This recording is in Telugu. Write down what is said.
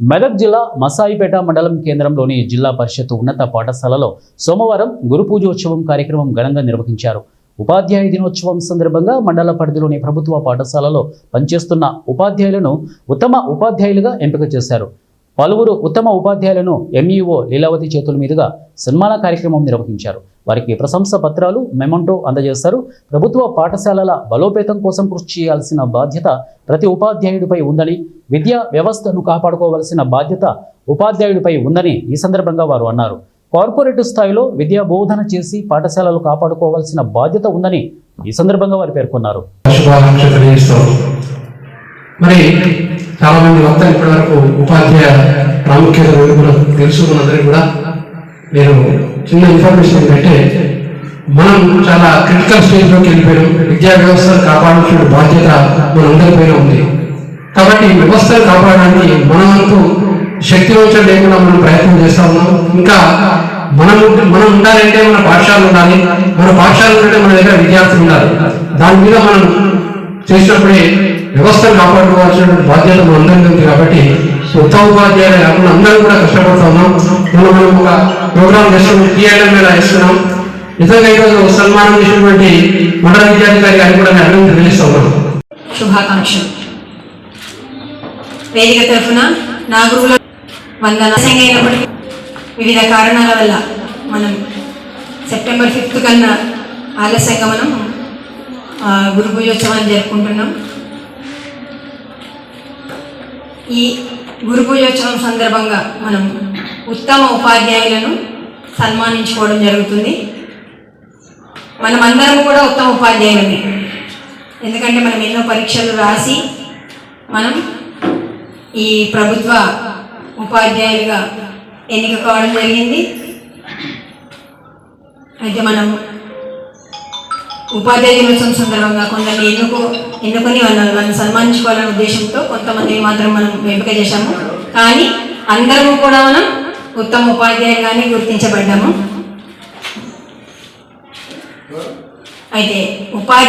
మెదక్ జిల్లా మసాయిపేట మండలం కేంద్రంలోని జిల్లా పరిషత్ ఉన్నత పాఠశాలలో సోమవారం గురు పూజోత్సవం కార్యక్రమం ఘనంగా నిర్వహించారు. ఉపాధ్యాయ దినోత్సవం సందర్భంగా మండల పరిధిలోని ప్రభుత్వ పాఠశాలలో పనిచేస్తున్న ఉపాధ్యాయులను ఉత్తమ ఉపాధ్యాయులుగా ఎంపిక చేశారు. పలువురు ఉత్తమ ఉపాధ్యాయులను ఎంఈఓ లీలావతి చేతుల మీదుగా సన్మాన కార్యక్రమం నిర్వహించారు. వారికి ప్రశంసా పత్రాలు, మెమంటో అందజేశారు. ప్రభుత్వ పాఠశాలల బలోపేతం కోసం కృషి చేయాల్సిన బాధ్యత ప్రతి ఉపాధ్యాయుడిపై ఉందని, విద్యా వ్యవస్థను కాపాడుకోవాల్సిన బాధ్యత ఉపాధ్యాయుడిపై ఉందని ఈ సందర్భంగా వారు అన్నారు. కార్పొరేట్ స్థాయిలో విద్యా బోధన చేసి పాఠశాలలు కాపాడుకోవాల్సిన బాధ్యత ఉందని ఈ సందర్భంగా వారు పేర్కొన్నారు. మరి చాలా మంది వక్తలు ఇప్పటి వరకు ఉపాధ్యాయ ప్రాముఖ్యత తెలుసుకున్నందరికీ కూడా నేను చిన్న ఇన్ఫర్మేషన్ ఏంటంటే, మనం చాలా క్రిటికల్ స్టేజ్లోకి వెళ్ళిపోయాం. విద్యా వ్యవస్థను కాపాడాల్సిన బాధ్యత మనందరిపైన ఉంది. కాబట్టి వ్యవస్థను కాపాడడానికి మన వరకు శక్తివంచం లేకుండా మనం ప్రయత్నం చేస్తా ఉన్నాం. ఇంకా మనం ఉండాలంటే మన పాఠశాలలు ఉండాలి. మన పాఠశాలలు ఉంటే మన దగ్గర విద్యార్థులు ఉండాలి. దాని మీద మనం చేసినప్పుడే వ్యవస్థను కాపాడుకోవాల్సిన బాధ్యత మన అందరికీ ఉంది. కాబట్టి ఉత్తమ ఉపాధ్యాయులు కాకుండా అందరూ కూడా కష్టపడుతూ ఉన్నాం. మనం ఒక ప్రోగ్రామ్ చేస్తున్నాం, టీఎల్ఎం మీద వేస్తున్నాం. నిజంగా ఈరోజు సన్మానం చేసినటువంటి మండల విద్యాధికారి గారికి కూడా నేను అభినందనలు తెలియజేస్తా ఉన్నాను. శుభాకాంక్షలు. వేదిక తరఫున నా గురువుల వందన అయినప్పటికీ వివిధ కారణాల వల్ల మనం సెప్టెంబర్ 5th కన్నా ఆలస్యంగా మనం గురు పూజోత్సవాన్ని జరుపుకుంటున్నాం. ఈ గురు పూజోత్సవం సందర్భంగా మనం ఉత్తమ ఉపాధ్యాయులను సన్మానించుకోవడం జరుగుతుంది. మనమందరం కూడా ఉత్తమ ఉపాధ్యాయులమే. ఎందుకంటే మనం ఎన్నో పరీక్షలు రాసి మనం ఈ ప్రభుత్వ ఉపాధ్యాయులుగా ఎన్నిక కావడం జరిగింది. అయితే మనం ఉపాధ్యాయ దినోత్సవం సందర్భంగా కొందరిని ఎన్నుకొని వాళ్ళని సన్మానించుకోవాలనే ఉద్దేశంతో కొంతమందిని మాత్రం మనం ఎంపిక చేశాము. కానీ అందరము కూడా మనం ఉత్తమ ఉపాధ్యాయులుగానే గుర్తించబడ్డాము. అయితే